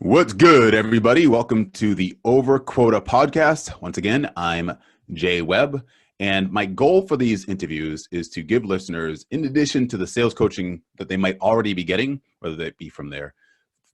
What's good, everybody? Welcome to the Over Quota podcast. Once again, I'm Webb, and my goal for these interviews is to give listeners, in addition to the sales coaching that they might already be getting, whether that be from their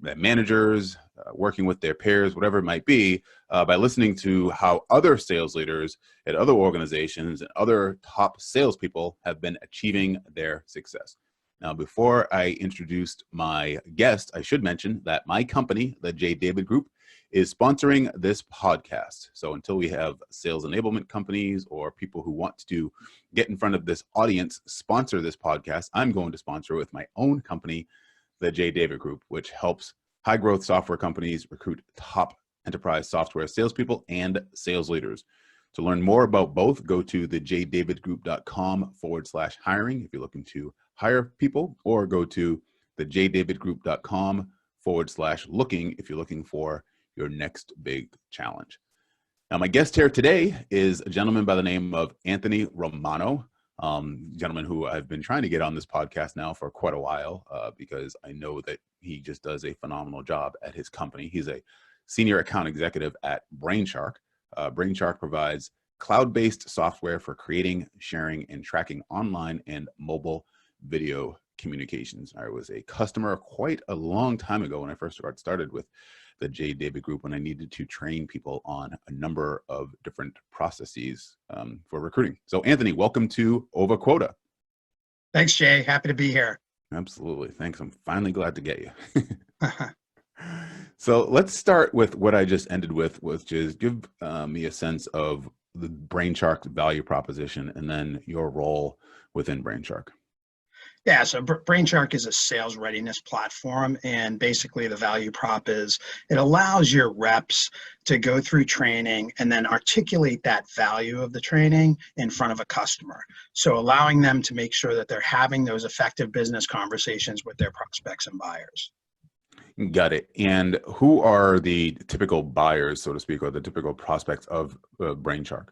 managers, working with their peers, whatever it might be, by listening to how other sales leaders at other organizations and other top salespeople have been achieving their success. Now, before I introduced my guest, I should mention that my company, the J. David Group, is sponsoring this podcast. So until we have sales enablement companies or people who want to get in front of this audience sponsor this podcast, I'm going to sponsor with my own company, the J. David Group, which helps high growth software companies recruit top enterprise software salespeople and sales leaders. To learn more about both, go to thejdavidgroup.com/hiring if you're looking to hire people, or go to thejdavidgroup.com/looking if you're looking for your next big challenge. Now, my guest here today is a gentleman by the name of Anthony Romano, gentleman who I've been trying to get on this podcast now for quite a while because I know that he just does a phenomenal job at his company. He's a senior account executive at Brainshark. Brainshark provides cloud-based software for creating, sharing, and tracking online and mobile video communications. I was a customer quite a long time ago when I first got started with the J. David Group, when I needed to train people on a number of different processes for recruiting. So Anthony, welcome to Over Quota. Thanks, Jay. Happy to be here. Absolutely. Thanks. I'm finally glad to get you. So let's start with what I just ended with, which is give me a sense of the Brainshark value proposition and then your role within Brainshark. Yeah, so Brainshark is a sales readiness platform, and basically the value prop is it allows your reps to go through training and then articulate that value of the training in front of a customer. So allowing them to make sure that they're having those effective business conversations with their prospects and buyers. Got it. And who are the typical buyers, so to speak, or the typical prospects of Brainshark?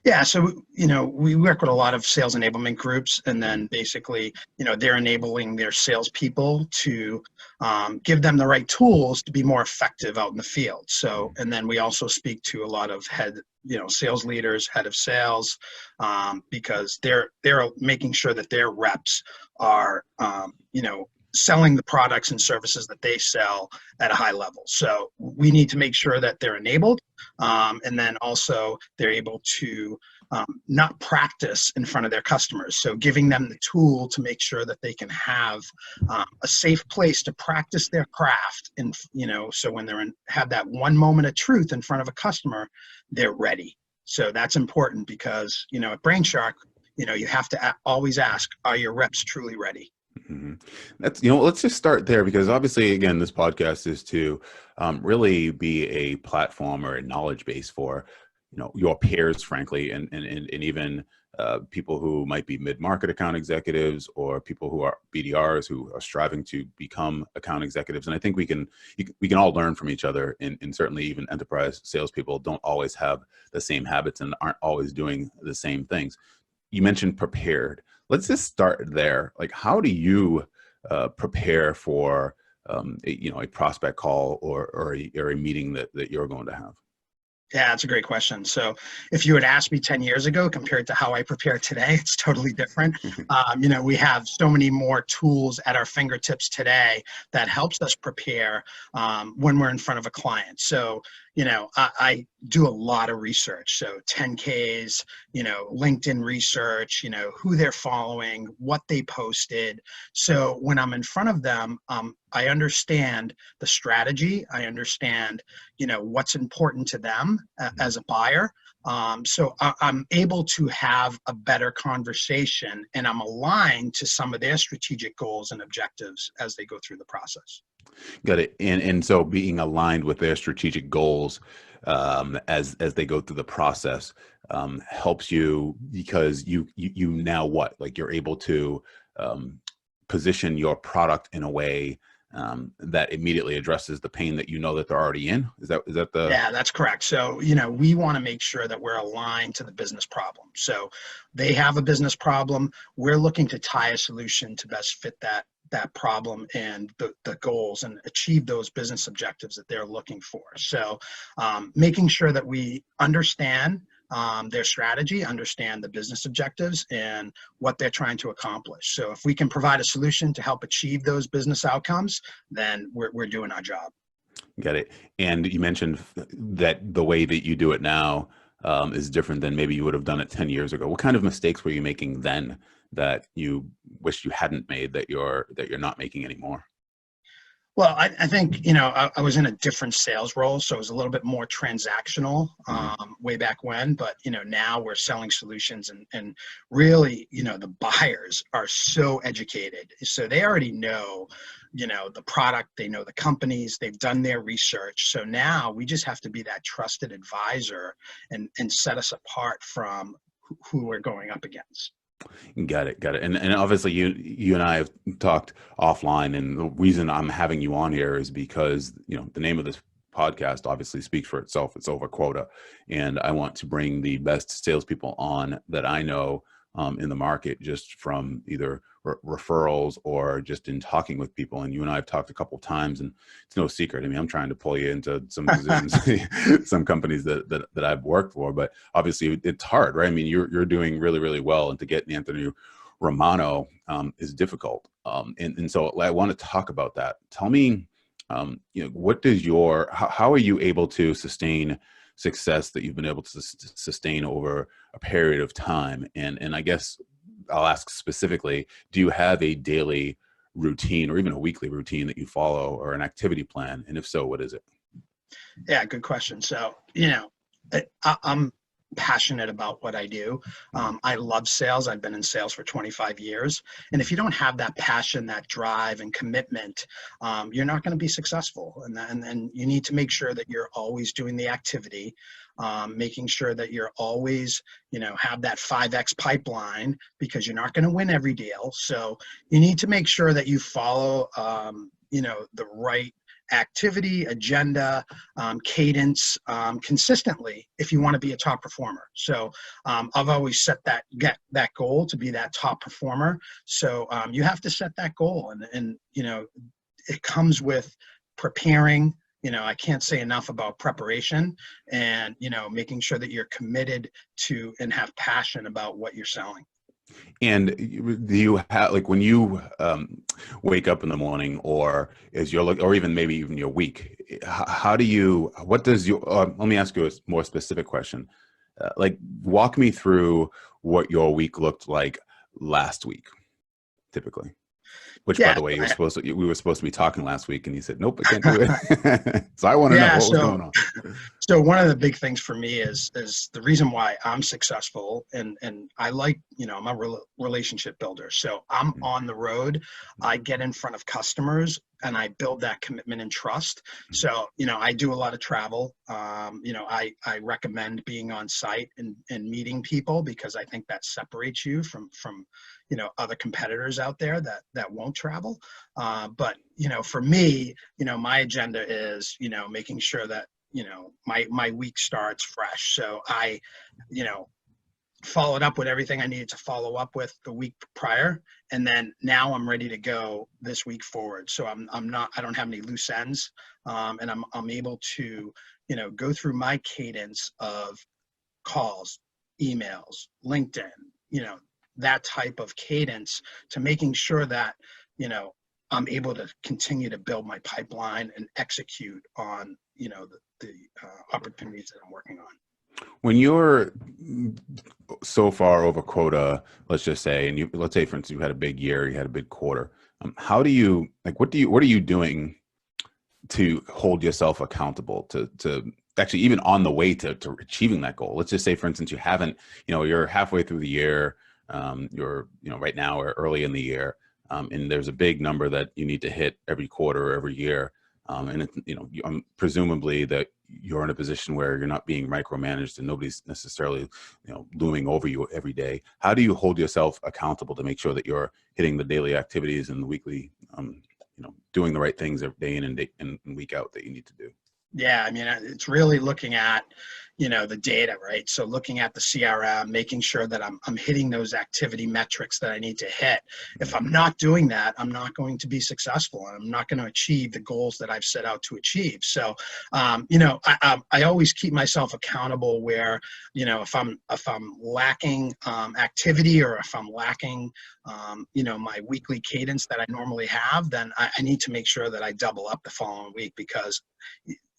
Yeah, so, we work with a lot of sales enablement groups, and then basically, they're enabling their salespeople to give them the right tools to be more effective out in the field. So, and then we also speak to a lot of sales leaders, head of sales, because they're making sure that their reps are, selling the products and services that they sell at a high level. So we need to make sure that they're enabled, and then also they're able to not practice in front of their customers. So giving them the tool to make sure that they can have a safe place to practice their craft, and so when they're have that one moment of truth in front of a customer, they're ready. So that's important because at Brainshark, you have to always ask, are your reps truly ready? Mm-hmm. That's, let's just start there, because obviously, again, this podcast is to really be a platform or a knowledge base for, your peers, frankly, and even people who might be mid-market account executives or people who are BDRs who are striving to become account executives. And I think we can all learn from each other, and certainly even enterprise salespeople don't always have the same habits and aren't always doing the same things. You mentioned prepared. Let's just start there. Like, how do you prepare for a prospect call or a meeting that you're going to have? Yeah, that's a great question. So if you had asked me 10 years ago compared to how I prepare today, it's totally different. We have so many more tools at our fingertips today that helps us prepare when we're in front of a client. So, I do a lot of research. So 10Ks, LinkedIn research, who they're following, what they posted. So when I'm in front of them, I understand the strategy. I understand, what's important to them as a buyer. So I'm able to have a better conversation, and I'm aligned to some of their strategic goals and objectives as they go through the process. Got it. And so being aligned with their strategic goals as they go through the process helps you, because you now what? Like, you're able to position your product in a way that immediately addresses the pain that you know that they're already in? Is that the? Yeah, that's correct. So, we want to make sure that we're aligned to the business problem. So they have a business problem. We're looking to tie a solution to best fit that problem and the goals and achieve those business objectives that they're looking for. So making sure that we understand their strategy, understand the business objectives and what they're trying to accomplish. So if we can provide a solution to help achieve those business outcomes, then we're doing our job. Get it. And you mentioned that the way that you do it now is different than maybe you would have done it 10 years ago. What kind of mistakes were you making then that you wish you hadn't made that you're not making anymore? Well, I think, I was in a different sales role, so it was a little bit more transactional way back when. But, now we're selling solutions and really, the buyers are so educated. So they already know, the product, they know the companies, they've done their research. So now we just have to be that trusted advisor and set us apart from who we're going up against. Got it. And obviously you and I have talked offline, and the reason I'm having you on here is because, the name of this podcast obviously speaks for itself. It's Over Quota. And I want to bring the best salespeople on that I know in the market, just from either referrals or just in talking with people. And you and I have talked a couple of times, and it's no secret. I mean, I'm trying to pull you into some positions, some companies that I've worked for, but obviously it's hard, right? I mean, you're doing really, really well, and to get Anthony Romano is difficult. And so I want to talk about that. Tell me, what does how are you able to sustain success that you've been able to sustain over a period of time? And I guess I'll ask specifically, do you have a daily routine or even a weekly routine that you follow, or an activity plan? And if so, what is it? Yeah, good question. So, I'm passionate about what I do. I love sales. I've been in sales for 25 years. And if you don't have that passion, that drive and commitment, you're not going to be successful. And you need to make sure that you're always doing the activity, making sure that you're always, have that 5X pipeline, because you're not going to win every deal. So you need to make sure that you follow, the right activity, agenda, cadence, consistently if you want to be a top performer. So I've always set that goal to be that top performer. So you have to set that goal, and it comes with preparing. I can't say enough about preparation and, making sure that you're committed to and have passion about what you're selling. And do you have, like, when you wake up in the morning, or or even maybe even your week, let me ask you a more specific question. Walk me through what your week looked like last week, typically. Which, by the way, we were supposed to be talking last week, and you said, nope, I can't do it. So I want to know what was going on. So one of the big things for me is the reason why I'm successful, and I like, I'm a relationship builder. So I'm on the road. I get in front of customers, and I build that commitment and trust. So, I do a lot of travel. I recommend being on site and meeting people, because I think that separates you from other competitors out there that won't travel. But, for me, my agenda is, making sure that, my week starts fresh. So I, followed up with everything I needed to follow up with the week prior. And then now I'm ready to go this week forward. So I don't have any loose ends. And I'm able to, go through my cadence of calls, emails, LinkedIn, that type of cadence, to making sure that, I'm able to continue to build my pipeline and execute on, the opportunities that I'm working on. When you're so far over quota, let's just say, and let's say, for instance, you had a big year, you had a big quarter. How do you, what are you doing to hold yourself accountable to actually, even on the way to achieving that goal? Let's just say, for instance, you haven't, you're halfway through the year, you're, right now or early in the year, and there's a big number that you need to hit every quarter or every year. And it's, presumably that you're in a position where you're not being micromanaged and nobody's necessarily, looming over you every day. How do you hold yourself accountable to make sure that you're hitting the daily activities and the weekly doing the right things day in and day and week out that you need to do? Yeah, I mean, it's really looking at, the data, right? So looking at the CRM, making sure that I'm hitting those activity metrics that I need to hit. If I'm not doing that, I'm not going to be successful, and I'm not going to achieve the goals that I've set out to achieve. So, I always keep myself accountable where, if I'm lacking activity, or if I'm lacking, my weekly cadence that I normally have, then I need to make sure that I double up the following week, because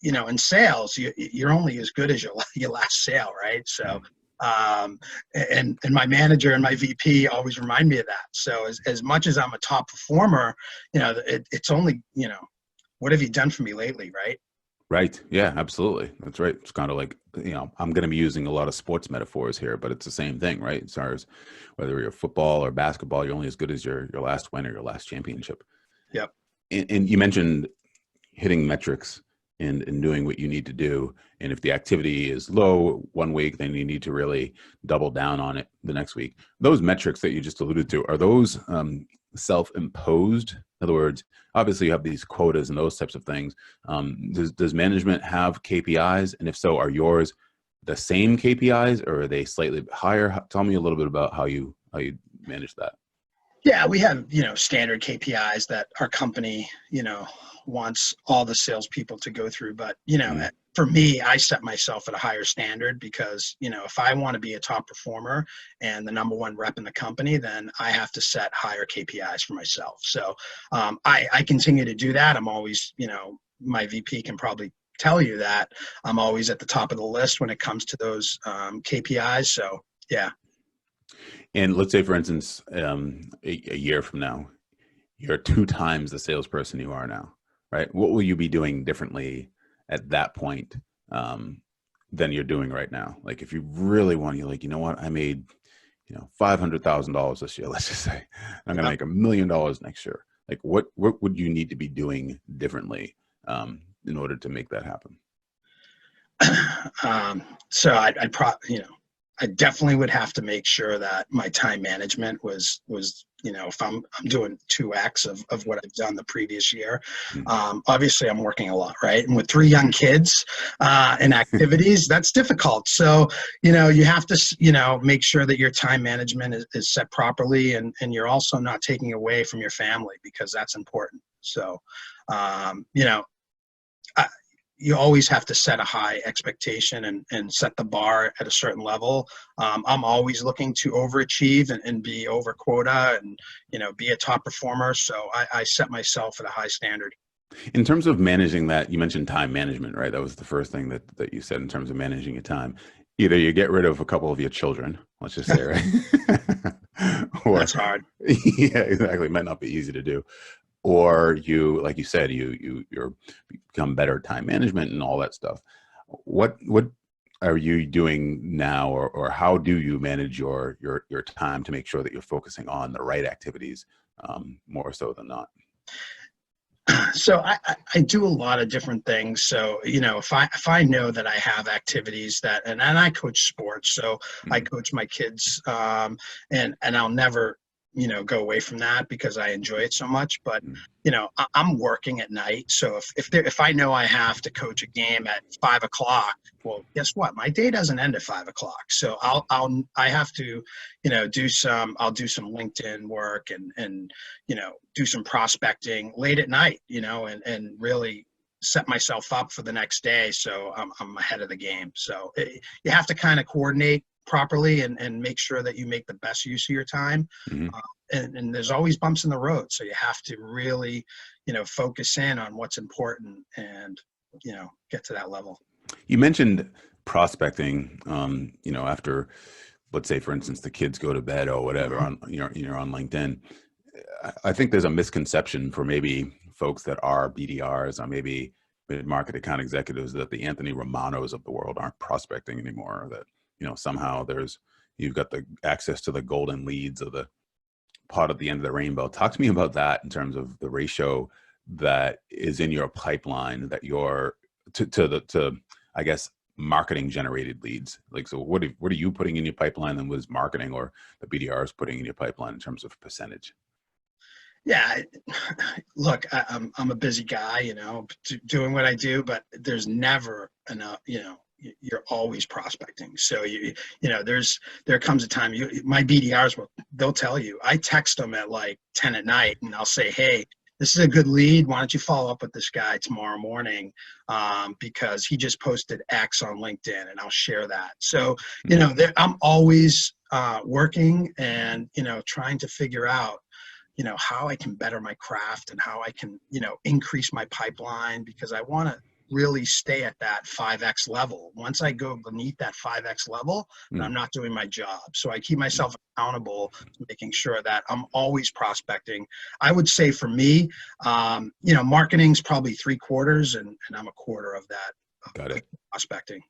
in sales, you're only as good as your last sale, right? So, and my manager and my VP always remind me of that. So as much as I'm a top performer, it's only, what have you done for me lately, right? Right. Yeah, absolutely. That's right. It's kind of like, I'm going to be using a lot of sports metaphors here, but it's the same thing, right? As far as whether you're football or basketball, you're only as good as your last win or your last championship. Yep. And you mentioned hitting metrics and doing what you need to do. And if the activity is low one week, then you need to really double down on it the next week. Those metrics that you just alluded to, are those self-imposed? In other words, obviously you have these quotas and those types of things. Does management have KPIs? And if so, are yours the same KPIs, or are they slightly higher? Tell me a little bit about how you manage that. Yeah, we have, standard KPIs that our company, wants all the salespeople to go through. But, for me, I set myself at a higher standard because, if I want to be a top performer and the number one rep in the company, then I have to set higher KPIs for myself. So I continue to do that. I'm always, my VP can probably tell you that I'm always at the top of the list when it comes to those KPIs. So, yeah. And let's say, for instance, a year from now, you're 2 times the salesperson you are now, right? What will you be doing differently at that point than you're doing right now? Like, if you really want, you're like, you know what, I made, $500,000 this year. Let's just say I'm going to make $1 million next year. Like, what would you need to be doing differently in order to make that happen? So I definitely would have to make sure that my time management was, if I'm doing 2x of what I've done the previous year. Obviously I'm working a lot, right? And with 3 young kids and activities, that's difficult. So, you have to, make sure that your time management is set properly, and you're also not taking away from your family, because that's important. So, you always have to set a high expectation and set the bar at a certain level. I'm always looking to overachieve and be over quota and, be a top performer. So I set myself at a high standard. In terms of managing that, you mentioned time management, right? That was the first thing that you said in terms of managing your time. Either you get rid of a couple of your children, let's just say, right? Or, that's hard. Yeah, exactly. It might not be easy to do. Or you, like you said, you're become better at time management and all that stuff. What are you doing now, or how do you manage your time to make sure that you're focusing on the right activities more so than not? So I do a lot of different things. So, if I know that I have activities that, and I coach sports, so I coach my kids, and I'll never, go away from that because I enjoy it so much. But, I'm working at night. So if I know I have to coach a game at 5 o'clock, well, guess what? My day doesn't end at 5 o'clock. So I have to, I'll do some LinkedIn work and, do some prospecting late at night, and really set myself up for the next day. So I'm ahead of the game. So you have to kind of coordinate properly and make sure that you make the best use of your time. And there's always bumps in the road. So you have to really, focus in on what's important and, get to that level. You mentioned prospecting, after, let's say, for instance, the kids go to bed or whatever, on, you're on LinkedIn. I think there's a misconception for maybe folks that are BDRs or maybe mid-market account executives that the Anthony Romanos of the world aren't prospecting anymore, that, somehow you've got the access to the golden leads of the pot at the end of the rainbow. Talk to me about that in terms of the ratio that is in your pipeline that you're to I guess, marketing generated leads. Like, so what are you putting in your pipeline and was marketing or the BDR is putting in your pipeline in terms of percentage? Yeah, look, I'm a busy guy, doing what I do, but there's never enough, you're always prospecting. So there comes a time my BDRs they'll tell you, I text them at like 10 at night and I'll say, hey, this is a good lead. Why don't you follow up with this guy tomorrow morning? Because he just posted X on LinkedIn, and I'll share that. So, I'm always working and, trying to figure out, how I can better my craft and how I can, increase my pipeline, because I want to really stay at that 5X level. Once I go beneath that 5X level, I'm not doing my job. So I keep myself accountable to making sure that I'm always prospecting. I would say for me, marketing's probably 3/4 and I'm a quarter of that. Got it. Prospecting.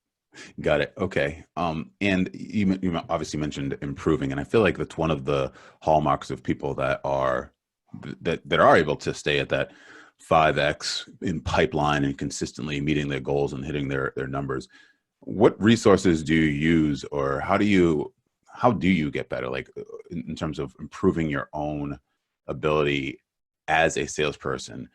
Got it. Okay. And you obviously mentioned improving, and I feel like that's one of the hallmarks of people that are able to stay at that 5X in pipeline and consistently meeting their goals and hitting their numbers. What resources do you use, or how do you get better? Like in terms of improving your own ability as a salesperson,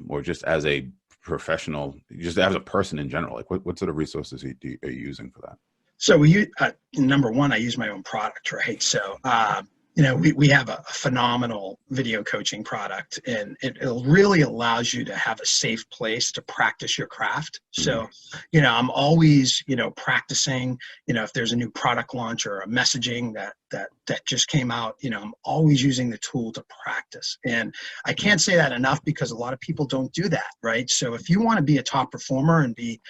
or just as a professional, just as a person in general? Like what sort of resources are you using for that? So number one, I use my own product, right? So, we have a phenomenal video coaching product, and it really allows you to have a safe place to practice your craft. So, I'm always, practicing, if there's a new product launch or a messaging that just came out, I'm always using the tool to practice. And I can't say that enough, because a lot of people don't do that, right? So if you want to be a top performer and be,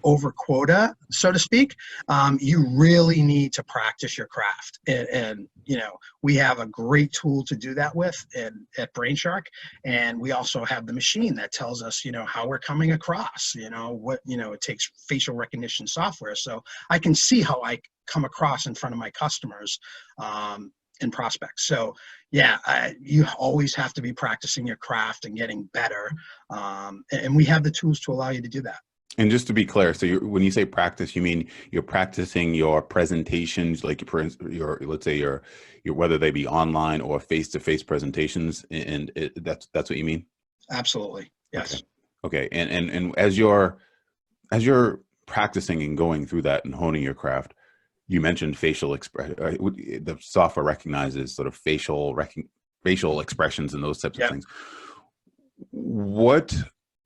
over quota, so to speak, you really need to practice your craft. And we have a great tool to do that with at Brainshark. And we also have the machine that tells us, how we're coming across, it takes facial recognition software. So I can see how I come across in front of my customers and prospects. So you always have to be practicing your craft and getting better. And we have the tools to allow you to do that. And just to be clear, so when you say practice, you mean you're practicing your presentations, like your let's say your whether they be online or face-to-face presentations, and that's what you mean? Absolutely, yes. Okay. And as you're practicing and going through that and honing your craft, you mentioned facial expression. The software recognizes sort of facial expressions and those types of things. What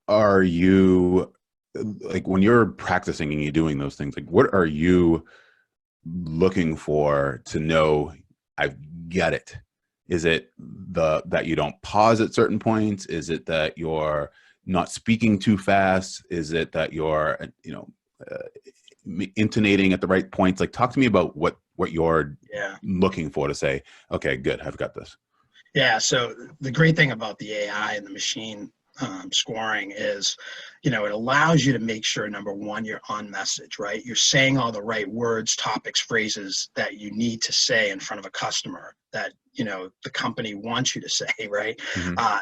are you, like when you're practicing and you're doing those things, like what are you looking for to know I've got it? Is it that you don't pause at certain points? Is it that you're not speaking too fast? Is it that you're, intonating at the right points? Like, talk to me about what you're looking for to say, okay, good, I've got this. Yeah. So the great thing about the AI and the machine scoring is, it allows you to make sure, number one, you're on message, right? You're saying all the right words, topics, phrases that you need to say in front of a customer that, the company wants you to say, right?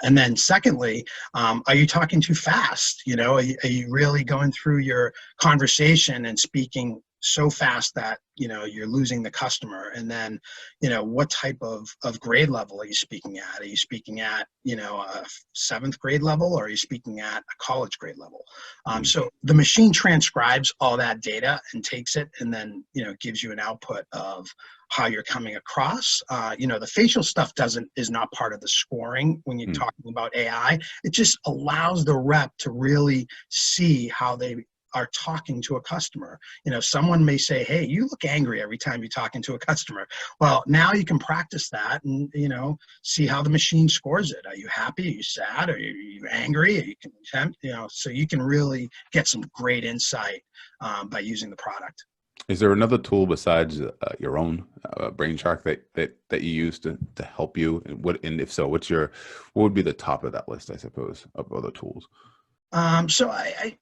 And then secondly, are you talking too fast? Are you really going through your conversation and speaking so fast that you're losing the customer? And then what type of grade level are you speaking at? Are you speaking at a 7th grade level, or are you speaking at a college grade level? So the machine transcribes all that data and takes it, and then gives you an output of how you're coming across. The facial stuff is not part of the scoring when you're talking about AI. It just allows the rep to really see how they are talking to a customer. Someone may say, hey, you look angry every time you're talking to a customer. Well, now you can practice that and, see how the machine scores it. Are you happy? Are you sad? Are you angry? Are you content? So you can really get some great insight by using the product. Is there another tool besides your own Brainshark that you use to help you? And if so, what would be the top of that list, I suppose, of other tools? So I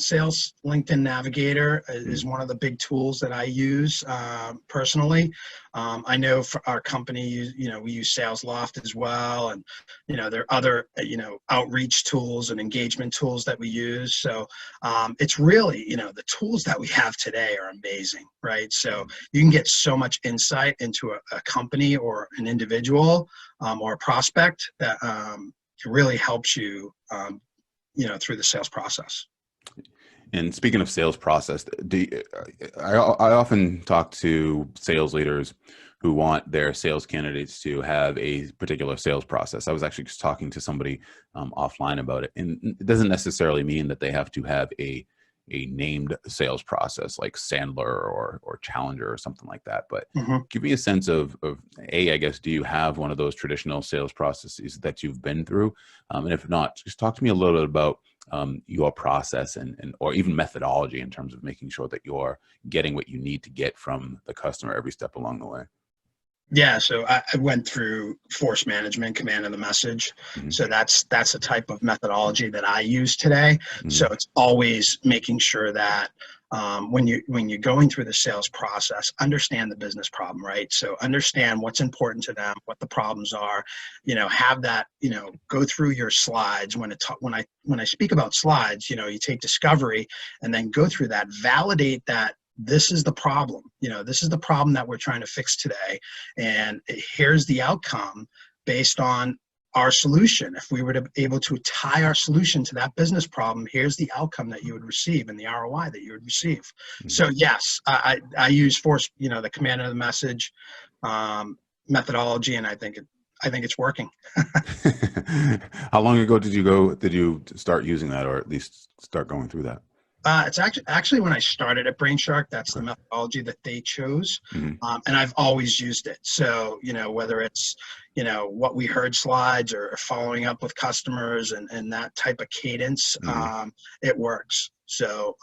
Sales LinkedIn Navigator is one of the big tools that I use personally. I know for our company, we use Sales Loft as well, and there are other outreach tools and engagement tools that we use. So it's really the tools that we have today are amazing, right? So you can get so much insight into a company or an individual or a prospect that it really helps you through the sales process. And speaking of sales process, I often talk to sales leaders who want their sales candidates to have a particular sales process. I was actually just talking to somebody offline about it, and it doesn't necessarily mean that they have to have a named sales process like Sandler or Challenger or something like that. But give me a sense of I guess, do you have one of those traditional sales processes that you've been through? And if not, just talk to me a little bit about your process and or even methodology in terms of making sure that you're getting what you need to get from the customer every step along the way. Yeah, so I went through force management, command of the message. So that's a type of methodology that I use today. So it's always making sure that when you're going through the sales process, understand the business problem, right? So understand what's important to them, what the problems are. Have that. Go through your slides. When I speak about slides, you take discovery and then go through that, validate that. This is the problem. This is the problem that we're trying to fix today. And here's the outcome based on our solution. If we were to be able to tie our solution to that business problem, here's the outcome that you would receive and the ROI that you would receive. So yes, I use force, the command of the message methodology, and I think it's working. How long ago did you start using that, or at least start going through that? It's actually when I started at Brainshark, that's the methodology that they chose. And I've always used it. So, whether it's, what we heard slides or following up with customers and that type of cadence, it works. So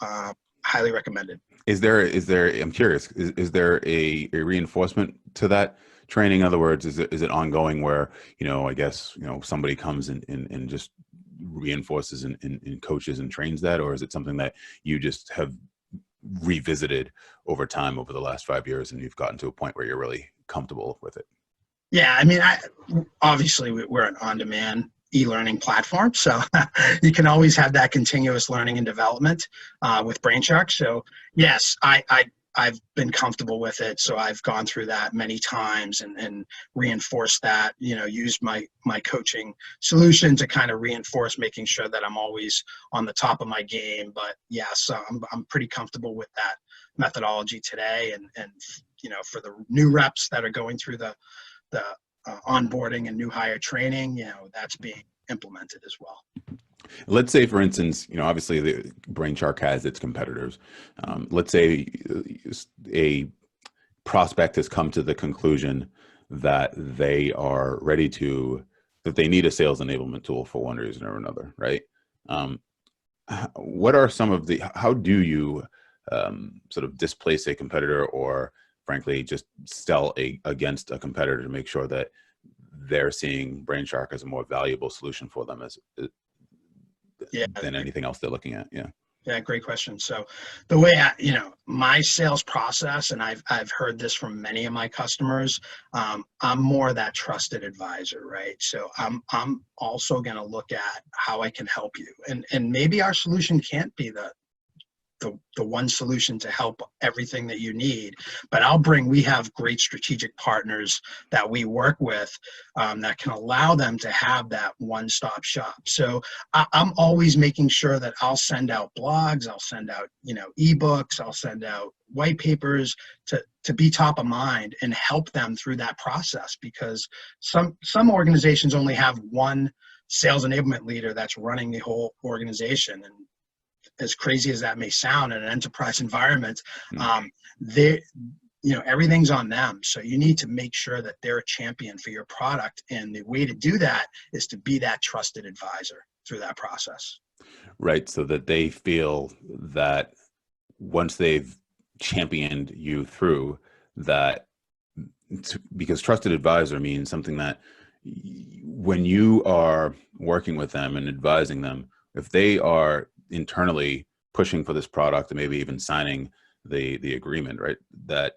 highly recommended. Is there, I'm curious, is there a reinforcement to that training? In other words, is it ongoing where, I guess, somebody comes and just reinforces and coaches and trains that, or is it something that you just have revisited over time over the last 5 years and you've gotten to a point where you're really comfortable with it? Yeah, I mean, obviously we're an on-demand e-learning platform, so you can always have that continuous learning and development with Brainshark. So yes, I've been comfortable with it. So I've gone through that many times and reinforced that, used my coaching solution to kind of reinforce making sure that I'm always on the top of my game. But yes, I'm pretty comfortable with that methodology today. And for the new reps that are going through the onboarding and new hire training, that's being implemented as well. Let's say, for instance, obviously the Brainshark has its competitors. Let's say a prospect has come to the conclusion that they are ready that they need a sales enablement tool for one reason or another, right? What are how do you sort of displace a competitor, or frankly, just sell against a competitor to make sure that they're seeing Brainshark as a more valuable solution for them than anything else they're looking at? Yeah, great question. So the way my sales process, and I've heard this from many of my customers, I'm more that trusted advisor, right? So I'm also going to look at how I can help you, and maybe our solution can't be the one solution to help everything that you need, but we have great strategic partners that we work with that can allow them to have that one-stop shop. So I'm always making sure that I'll send out blogs, I'll send out, ebooks, I'll send out white papers to be top of mind and help them through that process, because some organizations only have one sales enablement leader that's running the whole organization. And as crazy as that may sound in an enterprise environment, everything's on them. So you need to make sure that they're a champion for your product. And the way to do that is to be that trusted advisor through that process. Right. So that they feel that once they've championed you through that, because trusted advisor means something that when you are working with them and advising them, if they are internally pushing for this product and maybe even signing the agreement, right? That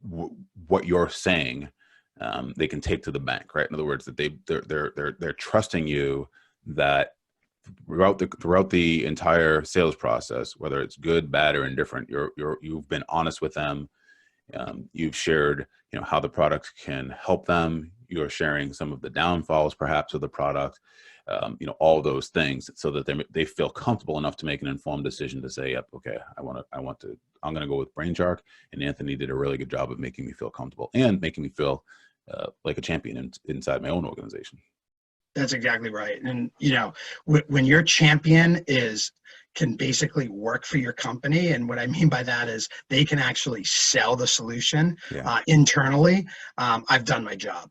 what you're saying, they can take to the bank, right? In other words, that they're trusting you that throughout the entire sales process, whether it's good, bad, or indifferent, you've been honest with them. You've shared, how the product can help them. You're sharing some of the downfalls, perhaps, of the product. All those things, so that they feel comfortable enough to make an informed decision to say, "Yep, okay, I'm going to go with Brainshark." And Anthony did a really good job of making me feel comfortable and making me feel like a champion inside my own organization. That's exactly right. And, when your champion can basically work for your company. And what I mean by that is they can actually sell the solution internally. I've done my job.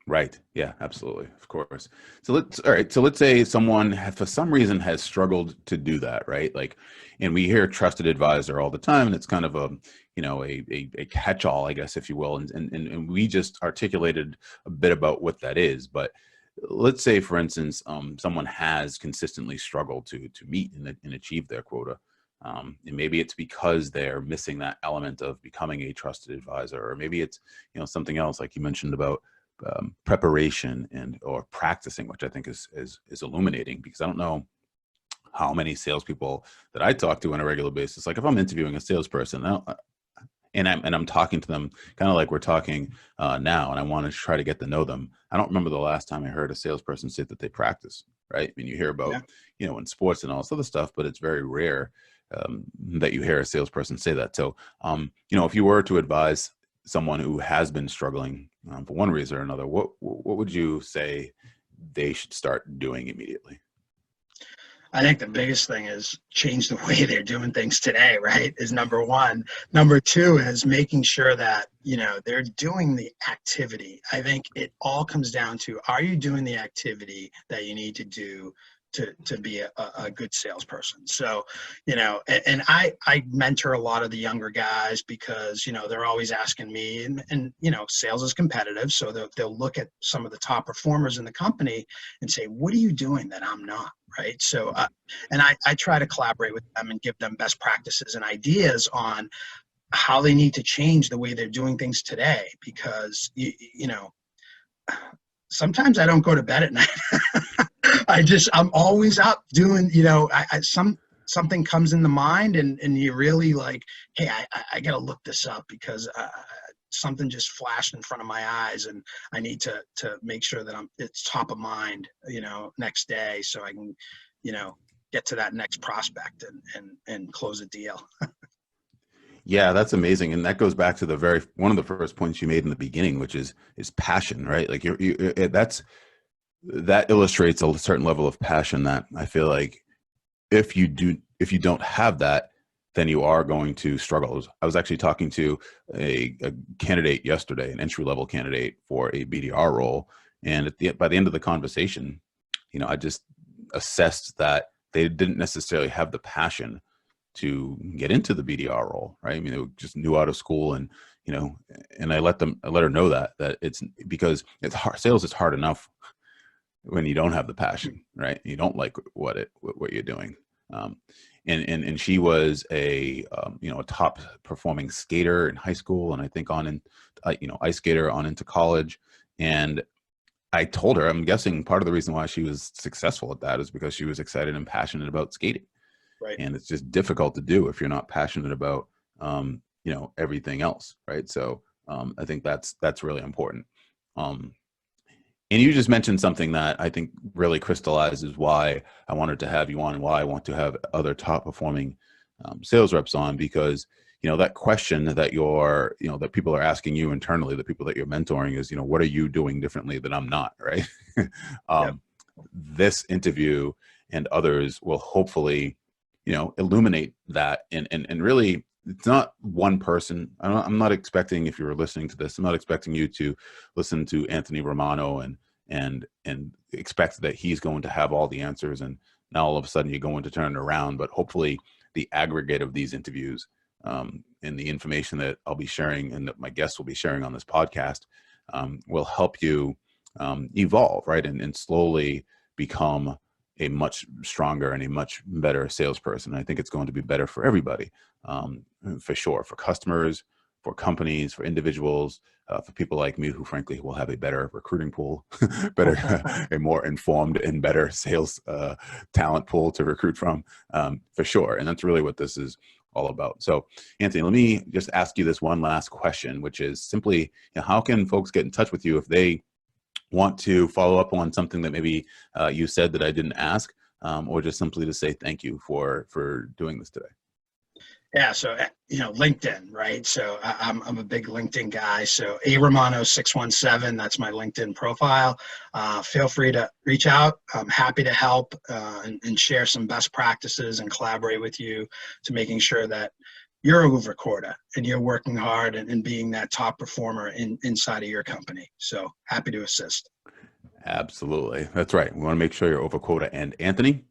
Right. Yeah, absolutely. Of course. So let's say someone for some reason has struggled to do that, right? Like, and we hear trusted advisor all the time, and it's kind of a catch-all, I guess, if you will. And we just articulated a bit about what that is. But let's say, for instance, someone has consistently struggled to meet and achieve their quota. And maybe it's because they're missing that element of becoming a trusted advisor, or maybe it's, something else, like you mentioned about preparation or practicing, which I think is illuminating, because I don't know how many salespeople that I talk to on a regular basis. Like if I'm interviewing a salesperson and I'm talking to them kind of like we're talking now, and I want to try to get to know them, I don't remember the last time I heard a salesperson say that they practice, right? I mean, you hear about, in sports and all this other stuff, but it's very rare that you hear a salesperson say that. So, if you were to advise someone who has been struggling for one reason or another, what would you say they should start doing immediately? I think the biggest thing is change the way they're doing things today, right? Is number one. Number two is making sure that, they're doing the activity. I think it all comes down to, are you doing the activity that you need to do to be a good salesperson? So, and I mentor a lot of the younger guys because, they're always asking me, and sales is competitive. So they'll look at some of the top performers in the company and say, what are you doing that I'm not? Right. So, and I try to collaborate with them and give them best practices and ideas on how they need to change the way they're doing things today, because, sometimes I don't go to bed at night. I'm always up doing, something comes in the mind and you really like, hey, I got to look this up because something just flashed in front of my eyes, and I need to make sure that it's top of mind, next day, so I can, get to that next prospect and close a deal. Yeah, that's amazing. And that goes back to one of the first points you made in the beginning, which is passion, right? Like that illustrates a certain level of passion that I feel like if you don't have that, then you are going to struggle. I was actually talking to a candidate yesterday, an entry-level candidate for a BDR role. And by the end of the conversation, I just assessed that they didn't necessarily have the passion to get into the BDR role, right? I mean, they were just new out of school, and and I let her know that it's because it's hard. Sales is hard enough when you don't have the passion, right? You don't like what you're doing. And she was a top performing skater in high school, and I think ice skater on into college. And I told her, I'm guessing part of the reason why she was successful at that is because she was excited and passionate about skating. Right. And it's just difficult to do if you're not passionate about, everything else. Right. So I think that's really important. And you just mentioned something that I think really crystallizes why I wanted to have you on and why I want to have other top performing sales reps on, because, that question that that people are asking you internally, the people that you're mentoring is, what are you doing differently that I'm not, right? This interview and others will hopefully, illuminate that. And really, it's not one person. I'm not expecting, if you're listening to this, I'm not expecting you to listen to Anthony Romano and expect that he's going to have all the answers. And now all of a sudden you're going to turn it around. But hopefully the aggregate of these interviews and the information that I'll be sharing and that my guests will be sharing on this podcast will help you evolve, right? And slowly become a much stronger and a much better salesperson. I think it's going to be better for everybody, for sure, for customers, for companies, for individuals, for people like me who frankly will have a better recruiting pool, better, a more informed and better sales talent pool to recruit from, for sure. And that's really what this is all about. So Anthony, let me just ask you this one last question, which is simply, how can folks get in touch with you if they want to follow up on something that maybe you said that I didn't ask, or just simply to say thank you for doing this today? Yeah, so LinkedIn, right? So I'm a big LinkedIn guy. So Romano617, that's my LinkedIn profile. Feel free to reach out. I'm happy to help and share some best practices and collaborate with you to making sure that you're over quota and you're working hard and being that top performer inside of your company. So happy to assist. Absolutely, that's right. We want to make sure you're over quota. And Anthony,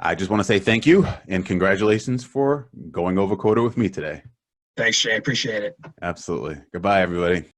I just want to say thank you and congratulations for going over quota with me today. Thanks, Jay. Appreciate it. Absolutely. Goodbye, everybody.